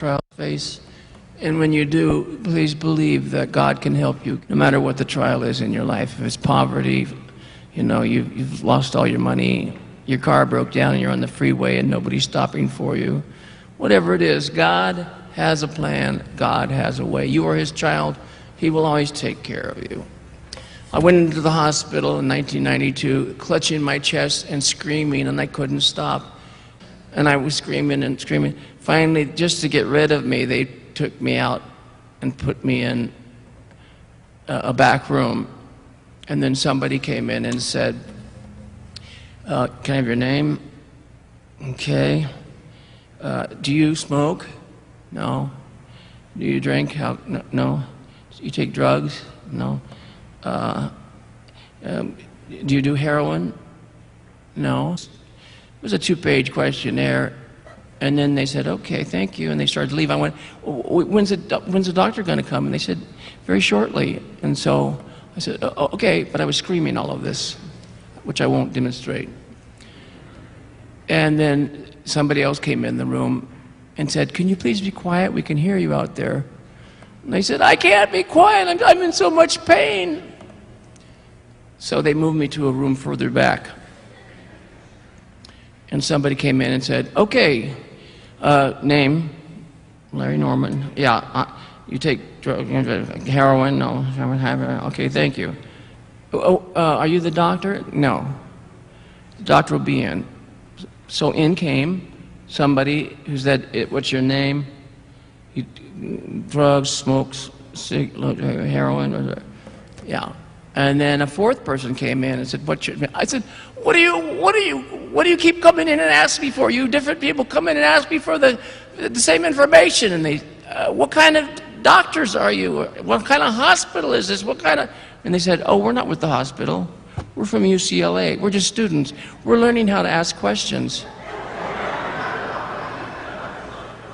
trial face. And when you do, please believe that God can help you, no matter what the trial is in your life. If it's poverty, you know, you've lost all your money, your car broke down and you're on the freeway and nobody's stopping for you. Whatever it is, God has a plan. God has a way. You are His child. He will always take care of you. I went into the hospital in 1992, clutching my chest and screaming, and I couldn't stop. And I was screaming and screaming. Finally, just to get rid of me, they took me out and put me in a back room. And then somebody came in and said, can I have your name? Okay. Do you smoke? No. Do you drink? No. Do you take drugs? No. Do you do heroin? No. It was a 2-page questionnaire, and then they said, okay, thank you, and they started to leave. I went, when's the doctor going to come? And they said, very shortly. And so I said, okay, but I was screaming all of this, which I won't demonstrate. And then somebody else came in the room and said, can you please be quiet? We can hear you out there. And I said, I can't be quiet, I'm in so much pain. So they moved me to a room further back. And somebody came in and said, okay, name, Larry Norman. Yeah, you take heroin? No. Okay, thank you. Are you the doctor? No. The doctor will be in. So in came somebody who said, what's your name? Drugs, smokes, heroin. Yeah. And then a fourth person came in and said, what's your name? I said, what do you keep coming in and asking me for? You different people come in and ask me for the same information. And they, what kind of doctors are you? What kind of hospital is this? And they said, oh, we're not with the hospital. We're from UCLA. We're just students. We're learning how to ask questions.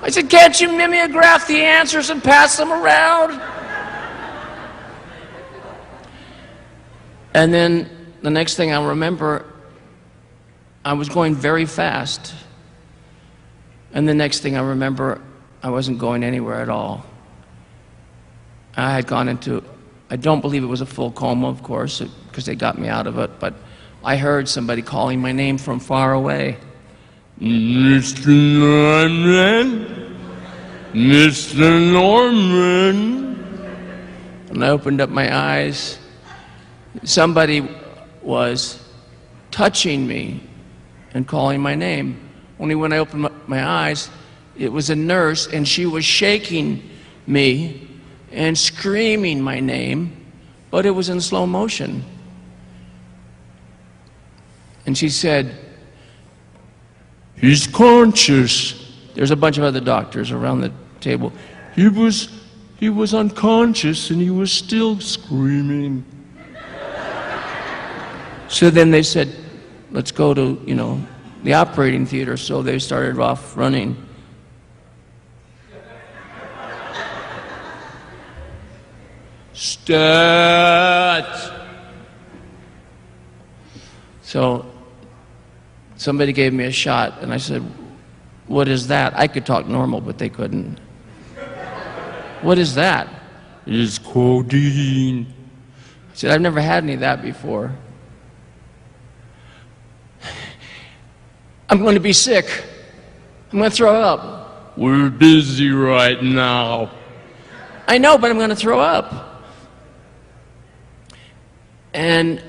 I said, can't you mimeograph the answers and pass them around? And then the next thing I remember, I was going very fast. And the next thing I remember, I wasn't going anywhere at all. I had gone into, I don't believe it was a full coma, of course, because they got me out of it, but I heard somebody calling my name from far away. Mr. Norman, Mr. Norman. And I opened up my eyes. Somebody was touching me and calling my name. Only when I opened up my eyes, it was a nurse, and she was shaking me and screaming my name, but it was in slow motion. And she said, he's conscious. There's a bunch of other doctors around the table. He was unconscious and he was still screaming. So then they said, let's go to, the operating theater. So they started off running. Stat! So somebody gave me a shot, and I said, what is that? I could talk normal, but they couldn't. What is that? It's codeine. I said, I've never had any of that before. I'm going to be sick. I'm going to throw up. We're busy right now. I know, but I'm going to throw up. And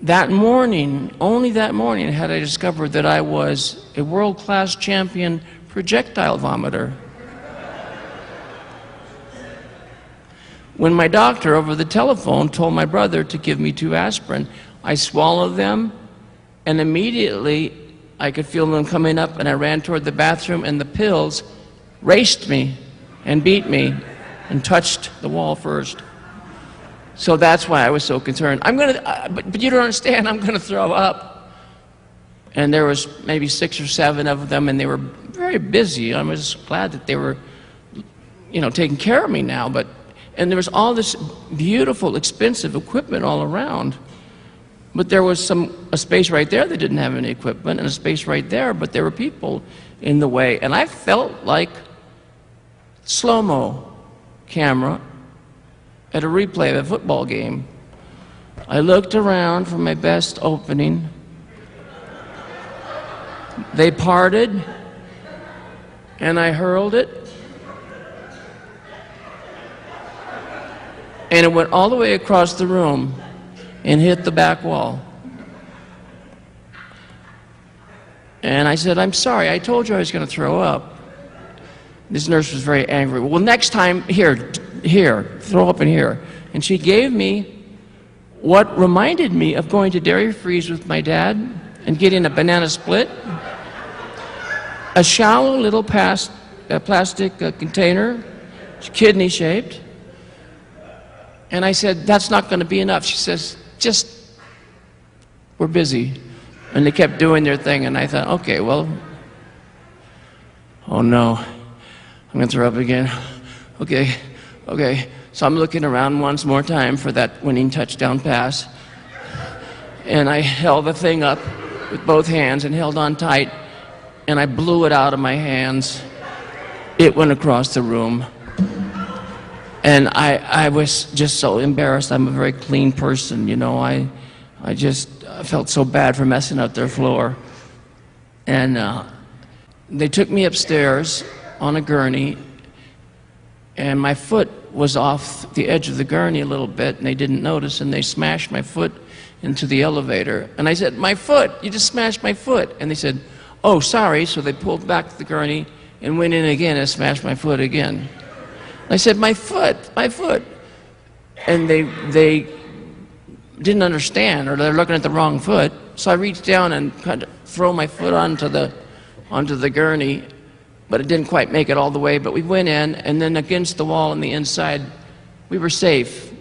that morning, only that morning, had I discovered that I was a world-class champion projectile vomiter. When my doctor over the telephone told my brother to give me 2 aspirin, I swallowed them, and immediately I could feel them coming up, and I ran toward the bathroom, and the pills raced me and beat me and touched the wall first. So that's why I was so concerned. But you don't understand, I'm gonna throw up. And there was maybe 6 or 7 of them, and they were very busy. I was glad that they were, taking care of me now, and there was all this beautiful, expensive equipment all around. But there was a space right there that didn't have any equipment, and a space right there, but there were people in the way. And I felt like slow-mo camera at a replay of a football game. I looked around for my best opening. They parted, and I hurled it. And it went all the way across the room and hit the back wall. And I said, "I'm sorry, I told you I was going to throw up." This nurse was very angry. "Well, next time, here, throw up in here." And she gave me what reminded me of going to Dairy Freeze with my dad and getting a banana split, a shallow little plastic container, kidney-shaped. And I said, "That's not going to be enough." She says, "We're busy." And they kept doing their thing, and I thought, okay, well, oh no, I'm going to throw up again. Okay. So I'm looking around once more time for that winning touchdown pass. And I held the thing up with both hands and held on tight, and I blew it out of my hands. It went across the room. And I was just so embarrassed. I'm a very clean person, you know. I felt so bad for messing up their floor. And they took me upstairs on a gurney, and my foot was off the edge of the gurney a little bit, and they didn't notice, and they smashed my foot into the elevator. And I said, "My foot, you just smashed my foot." And they said, "Oh, sorry." So they pulled back the gurney and went in again and smashed my foot again. I said, my foot. And they didn't understand, or they're looking at the wrong foot. So I reached down and kind of throw my foot onto the gurney, but it didn't quite make it all the way. But we went in, and then against the wall on the inside, we were safe.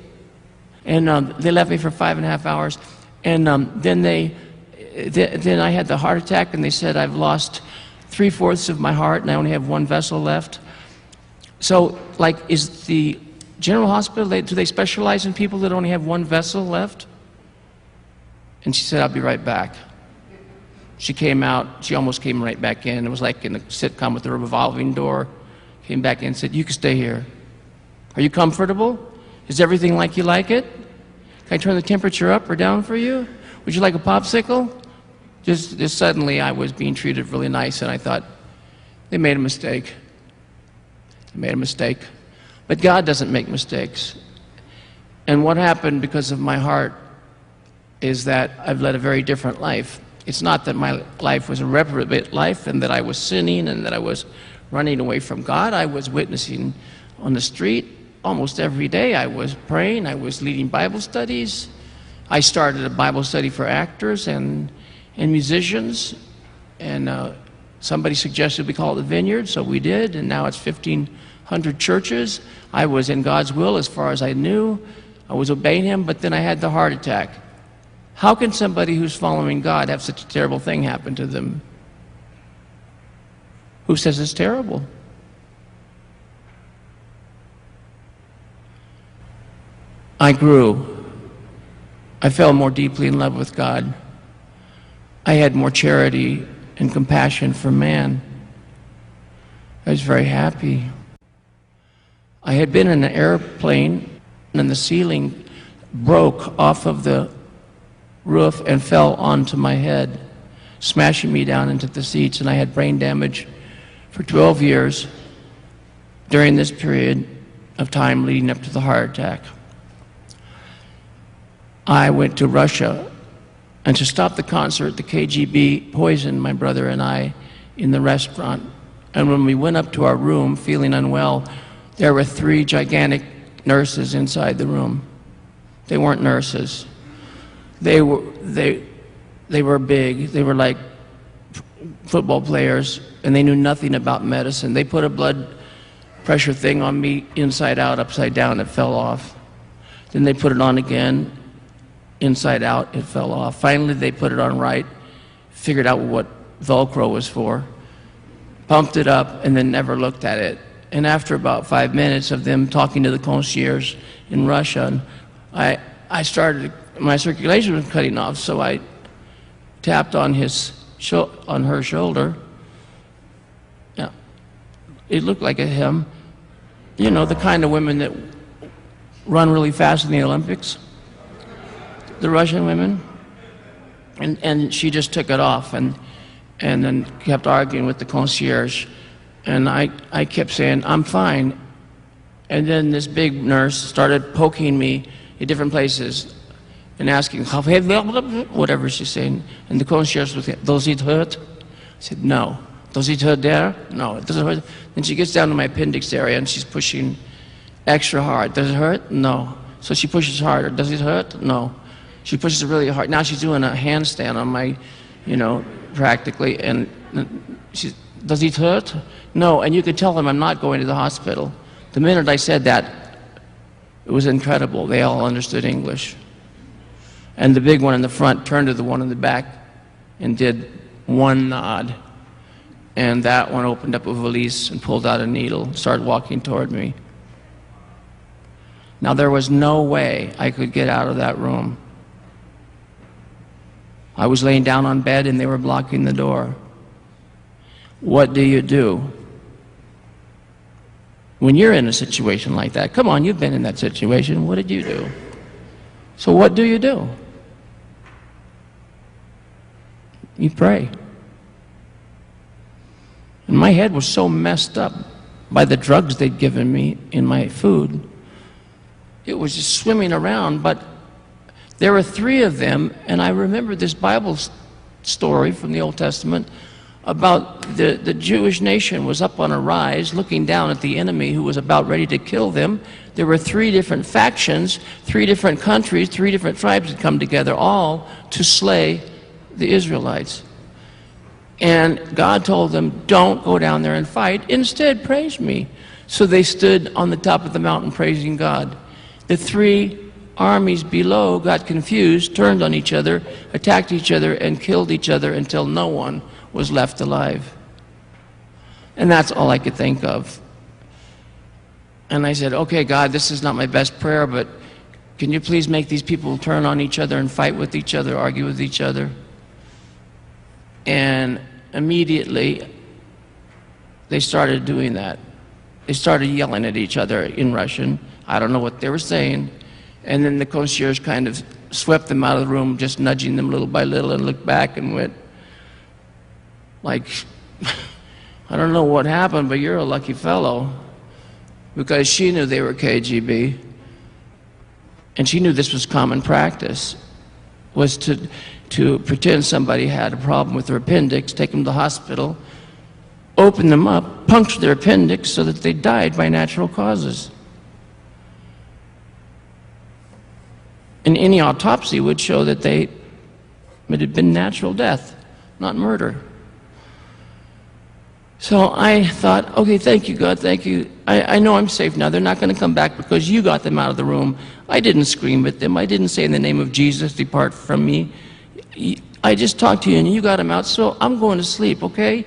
And they left me for 5.5 hours. And then I had the heart attack, and they said I've lost 3/4 of my heart, and I only have one vessel left. So, like, is the General Hospital, do they specialize in people that only have one vessel left? And she said, "I'll be right back." She came out, she almost came right back in. It was like in a sitcom with the revolving door. Came back in and said, "You can stay here. Are you comfortable? Is everything like you like it? Can I turn the temperature up or down for you? Would you like a popsicle?" Just suddenly I was being treated really nice, and I thought, they made a mistake. But God doesn't make mistakes. And what happened because of my heart is that I've led a very different life. It's not that my life was a reprobate life and that I was sinning and that I was running away from God. I was witnessing on the street almost every day. I was praying. I was leading Bible studies. I started a Bible study for actors and musicians. And somebody suggested we call it the Vineyard, so we did. And now it's 1,500 churches. I was in God's will as far as I knew. I was obeying Him, but then I had the heart attack. How can somebody who's following God have such a terrible thing happen to them? Who says it's terrible? I grew. I fell more deeply in love with God. I had more charity and compassion for man. I was very happy. I had been in an airplane and the ceiling broke off of the roof and fell onto my head, smashing me down into the seats, and I had brain damage for 12 years during this period of time leading up to the heart attack. I went to Russia, and to stop the concert, the KGB poisoned my brother and I in the restaurant. And when we went up to our room feeling unwell, there were 3 gigantic nurses inside the room. They weren't nurses. They were big. They were like football players, and they knew nothing about medicine. They put a blood pressure thing on me inside out, upside down. It fell off. Then they put it on again, inside out. It fell off. Finally, they put it on right, figured out what Velcro was for, pumped it up, and then never looked at it. And after about 5 minutes of them talking to the concierge in Russia, I started, my circulation was cutting off, so I tapped on her shoulder. Yeah, it looked like a him. you know, the kind of women that run really fast in the Olympics, the Russian women. And she just took it off and then kept arguing with the concierge. And I kept saying, I'm fine. And then this big nurse started poking me in different places and asking, whatever she's saying. And the concierge was, does it hurt? I said, no. Does it hurt there? No, it doesn't hurt. Then she gets down to my appendix area and she's pushing extra hard. Does it hurt? No. So she pushes harder. Does it hurt? No. She pushes it really hard. Now she's doing a handstand on my, you know, practically. And she, does it hurt? No. And you could tell them I'm not going to the hospital. The minute I said that, it was incredible. They all understood English. And the big one in the front turned to the one in the back and did one nod. And that one opened up a valise and pulled out a needle, started walking toward me. Now there was no way I could get out of that room. I was laying down on bed and they were blocking the door. What do you do when you're in a situation like that? Come on, you've been in that situation. What did you do? So what do? You pray. And my head was so messed up by the drugs they'd given me in my food. It was just swimming around, but there were 3 of them, and I remember this Bible story from the Old Testament about the Jewish nation was up on a rise looking down at the enemy who was about ready to kill them. There were 3 different factions, 3 different countries, 3 different tribes had come together, all to slay the Israelites. And God told them, don't go down there and fight. Instead, praise me. So they stood on the top of the mountain praising God. The 3 armies below got confused, turned on each other, attacked each other, and killed each other until no one was left alive. And that's all I could think of. And I said, okay, God, this is not my best prayer, but can you please make these people turn on each other and fight with each other, argue with each other? And immediately, they started doing that. They started yelling at each other in Russian. I don't know what they were saying. And then the concierge kind of swept them out of the room, just nudging them little by little, and looked back and went, like, I don't know what happened, but you're a lucky fellow. Because she knew they were KGB. And she knew this was common practice, was to pretend somebody had a problem with their appendix, take them to the hospital, open them up, puncture their appendix so that they died by natural causes. And any autopsy would show that it had been natural death, not murder. So I thought, okay, thank you, God, thank you. I know I'm safe now. They're not going to come back because you got them out of the room. I didn't scream at them. I didn't say in the name of Jesus, depart from me. I just talked to you and you got them out, so I'm going to sleep, okay?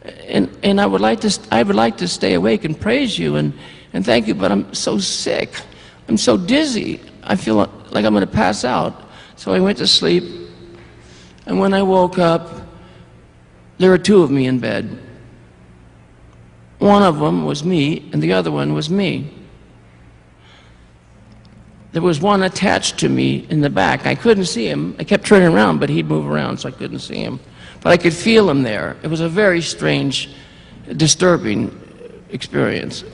And I would like to stay awake and praise you and thank you, but I'm so sick. I'm so dizzy. I feel like I'm going to pass out. So I went to sleep, and when I woke up, there were 2 of me in bed. One of them was me, and the other one was me. There was one attached to me in the back. I couldn't see him. I kept turning around, but he'd move around, so I couldn't see him. But I could feel him there. It was a very strange, disturbing experience.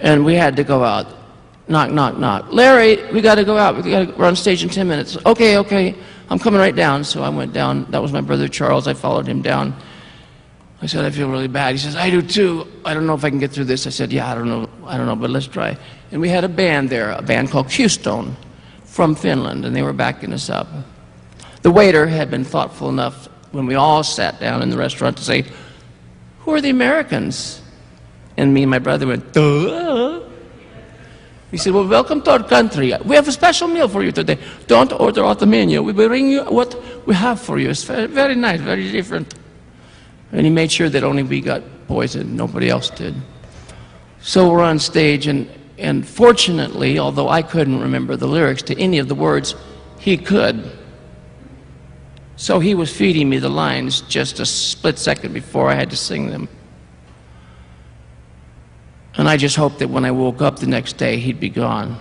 And we had to go out. Knock, knock, knock. Larry, we got to go out. We're on stage in 10 minutes. Okay, I'm coming right down. So I went down. That was my brother Charles. I followed him down. I said, I feel really bad. He says, I do too. I don't know if I can get through this. I said, yeah, I don't know, but let's try. And we had a band there, a band called Keystone from Finland, and they were backing us up. The waiter had been thoughtful enough when we all sat down in the restaurant to say, who are the Americans? And me and my brother went, duh. He said, well, welcome to our country. We have a special meal for you today. Don't order off the menu. We will bring you what we have for you. It's very, very nice, very different. And he made sure that only we got poisoned, nobody else did. So we're on stage, and fortunately, although I couldn't remember the lyrics to any of the words, he could. So he was feeding me the lines just a split second before I had to sing them. And I just hoped that when I woke up the next day, he'd be gone.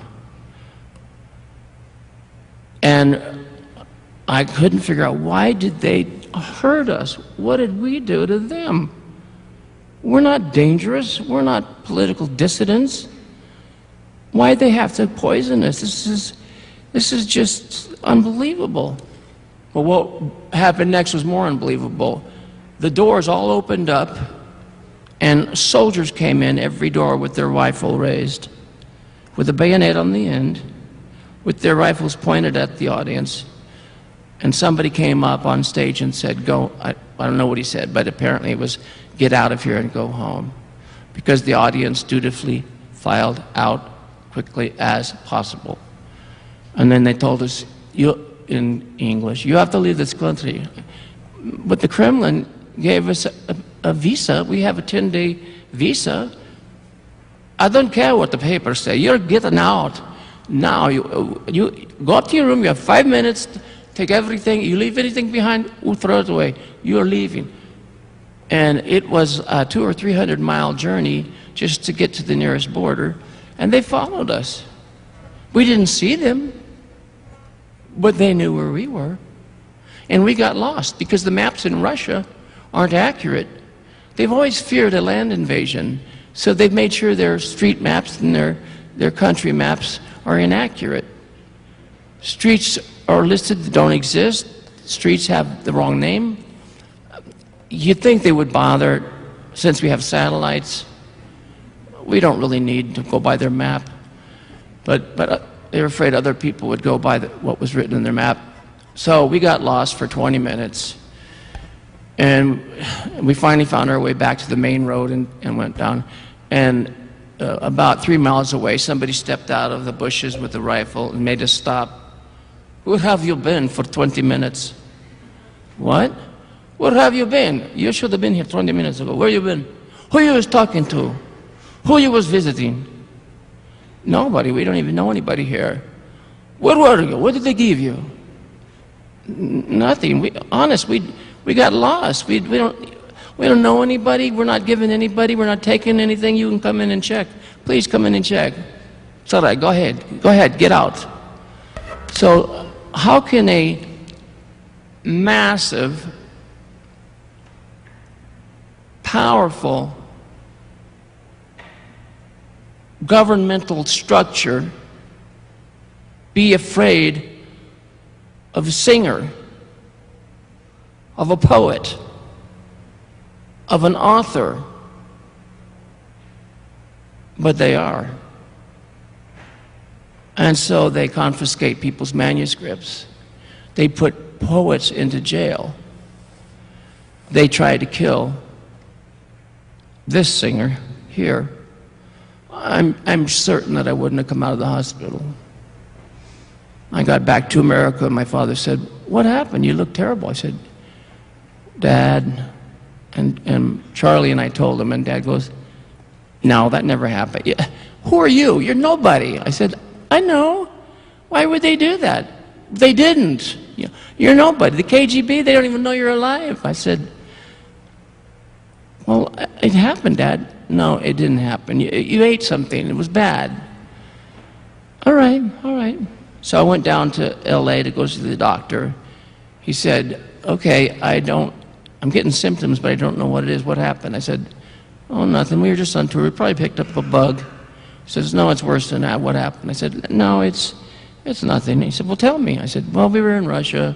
And I couldn't figure out, why did they hurt us? What did we do to them? We're not dangerous. We're not political dissidents. Why'd they have to poison us? This is just unbelievable. Well, what happened next was more unbelievable. The doors all opened up, and soldiers came in every door with their rifle raised, with a bayonet on the end, with their rifles pointed at the audience. And somebody came up on stage and said, go, I don't know what he said, but apparently it was, get out of here and go home. Because the audience dutifully filed out quickly as possible. And then they told us, in English, you have to leave this country. But the Kremlin gave us a visa. We have a 10-day visa. I don't care what the papers say. You're getting out now. You go up to your room. You have 5 minutes. Take everything. You leave anything behind, we'll throw it away. You're leaving. And it was a 200 or 300 mile journey just to get to the nearest border. And they followed us. We didn't see them, but they knew where we were. And we got lost because the maps in Russia aren't accurate. They've always feared a land invasion, so they've made sure their street maps and their country maps are inaccurate. Streets are listed that don't exist. Streets have the wrong name. You'd think they would bother, since we have satellites. We don't really need to go by their map, but they're afraid other people would go by what was written in their map. So we got lost for 20 minutes, and we finally found our way back to the main road and went down. And about 3 miles away, somebody stepped out of the bushes with a rifle and made us stop. Where have you been for 20 minutes? What? Where have you been? You should have been here 20 minutes ago. Where you been? Who you was talking to? Who you was visiting? Nobody. We don't even know anybody here. Where were you? What did they give you? Nothing. We got lost. We don't know anybody. We're not giving anybody. We're not taking anything. You can come in and check. Please come in and check. It's all right. Go ahead. Go ahead. Get out. So how can a massive, powerful governmental structure be afraid of a singer, of a poet, of an author? But they are. And so they confiscate people's manuscripts. They put poets into jail. They try to kill this singer here. I'm certain that I wouldn't have come out of the hospital. I got back to America and my father said, what happened? You look terrible. I said, Dad, and Charlie and I told him, and Dad goes, no, that never happened. Yeah. Who are you? You're nobody. I said, I know. Why would they do that? They didn't. You're nobody. The KGB, they don't even know you're alive. I said, well, it happened, Dad. No, it didn't happen. You ate something. It was bad. All right, all right. So I went down to LA to go see the doctor. He said, okay, I'm getting symptoms, but I don't know what it is. What happened? I said, oh, nothing. We were just on tour. We probably picked up a bug. He says, no, it's worse than that. What happened? I said, no, it's nothing. He said, well, tell me. I said, well, we were in Russia,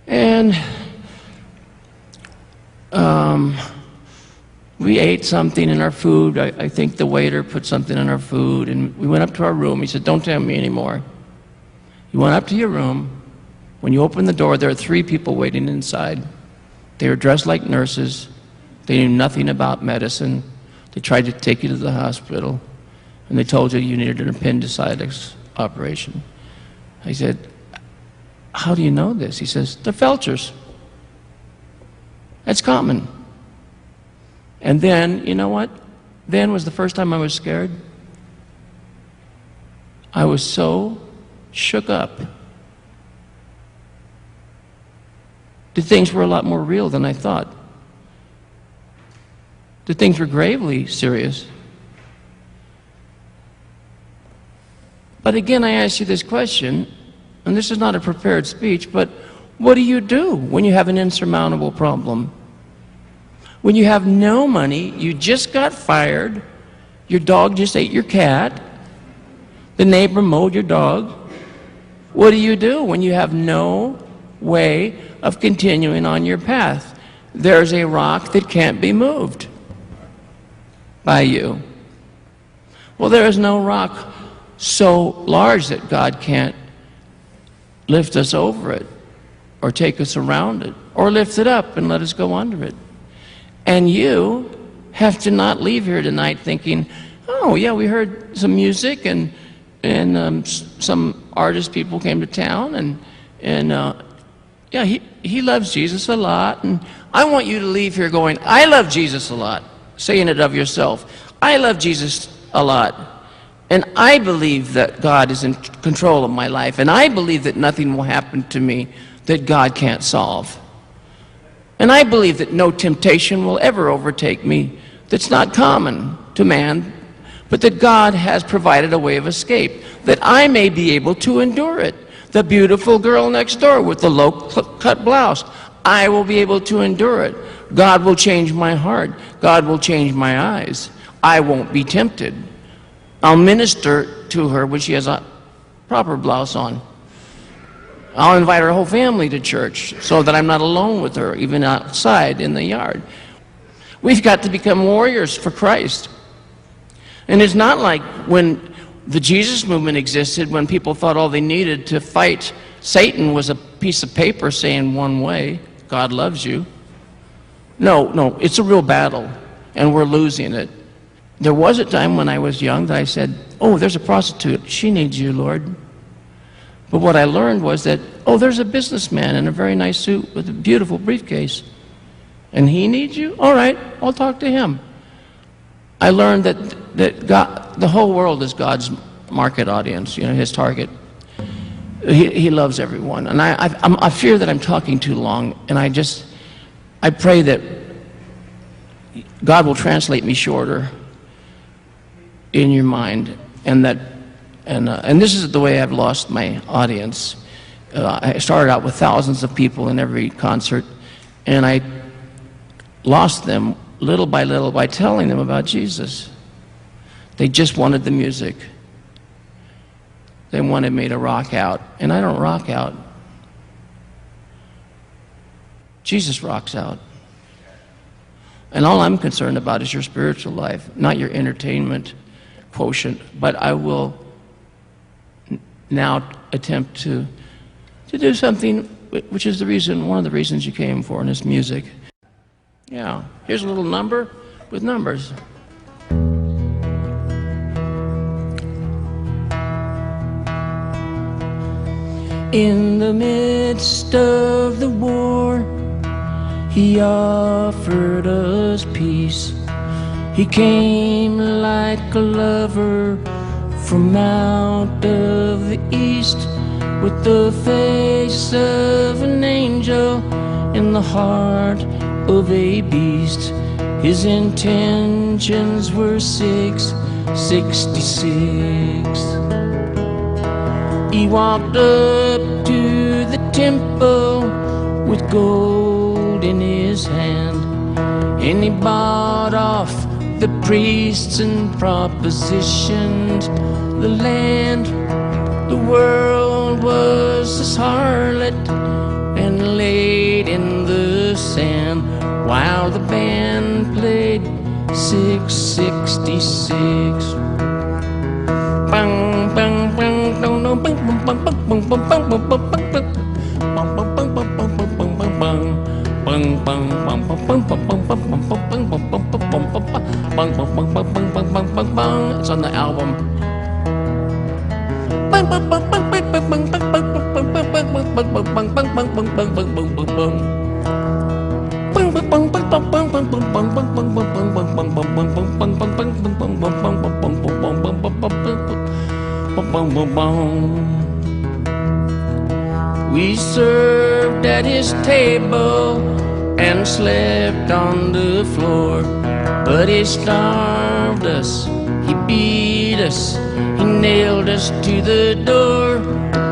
and we ate something in our food. I think the waiter put something in our food, and we went up to our room. He said, don't tell me anymore. You went up to your room. When you opened the door, there were 3 people waiting inside. They were dressed like nurses. They knew nothing about medicine. They tried to take you to the hospital, and they told you needed an appendicitis operation. I said, how do you know this? He says, they're felchers. That's common. And then, you know what? Then was the first time I was scared. I was so shook up that things were a lot more real than I thought. That things were gravely serious. But again, I ask you this question, and this is not a prepared speech, but what do you do when you have an insurmountable problem? When you have no money, you just got fired, your dog just ate your cat, the neighbor mowed your dog. What do you do when you have no way of continuing on your path? There's a rock that can't be moved by you. Well, there is no rock so large that God can't lift us over it, or take us around it, or lift it up and let us go under it. And you have to not leave here tonight thinking, oh yeah, we heard some music and some artist people came to town and yeah, he loves Jesus a lot. And I want you to leave here going, I love Jesus a lot, saying it of yourself. I love Jesus a lot. And I believe that God is in control of my life. And I believe that nothing will happen to me that God can't solve. And I believe that no temptation will ever overtake me that's not common to man, but that God has provided a way of escape, that I may be able to endure it. The beautiful girl next door with the low-cut blouse, I will be able to endure it. God will change my heart. God will change my eyes. I won't be tempted. I'll minister to her when she has a proper blouse on. I'll invite her whole family to church so that I'm not alone with her, even outside in the yard. We've got to become warriors for Christ. And it's not like when the Jesus movement existed, when people thought all they needed to fight Satan was a piece of paper saying one way, God loves you. No, it's a real battle, and we're losing it. There was a time when I was young that I said, oh, there's a prostitute. She needs you, Lord. But what I learned was that, oh, there's a businessman in a very nice suit with a beautiful briefcase. And he needs you? All right, I'll talk to him. I learned that God, the whole world is God's market audience, you know, his target. He loves everyone. And I fear that I'm talking too long, and I pray that God will translate me shorter in your mind, and this is the way I've lost my audience. I started out with thousands of people in every concert, and I lost them little by telling them about Jesus. They just wanted the music. They wanted me to rock out, and I don't rock out. Jesus rocks out. And all I'm concerned about is your spiritual life, not your entertainment quotient. But I will now attempt to do something which is one of the reasons you came for, and it's music. Yeah, here's a little number with numbers. In the midst of the war, he offered us peace. He came like a lover from out of the east, with the face of an angel in the heart of a beast. His intentions were 666. He walked up to the temple with gold in his hand, and he bought off the priests and propositioned the land. The world was his harlot and laid in the sand, while the band played 666. Bang, bang, bang, no, no, bang, bang, bang, bang, bang, bang, bang, bang, bang, bang, it's on the album. We served at his table and slept on the floor, but he starved us, he beat us, he nailed us to the door.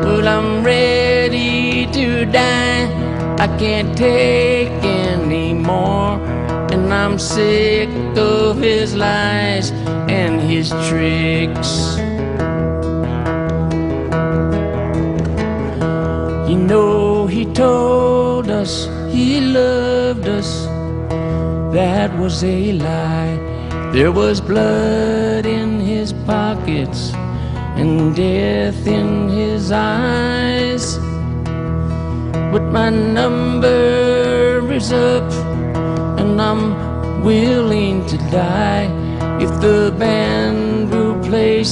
But I'm ready to die, I can't take any more. And I'm sick of his lies and his tricks. You know he told us he loved us, that was a lie. There was blood in his pockets and death in his eyes. But my number is up and I'm willing to die if the band will play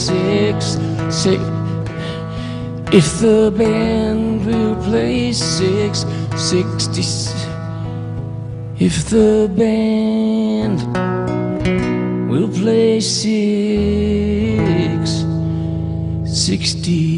if the band will play 660. If the band will play 660.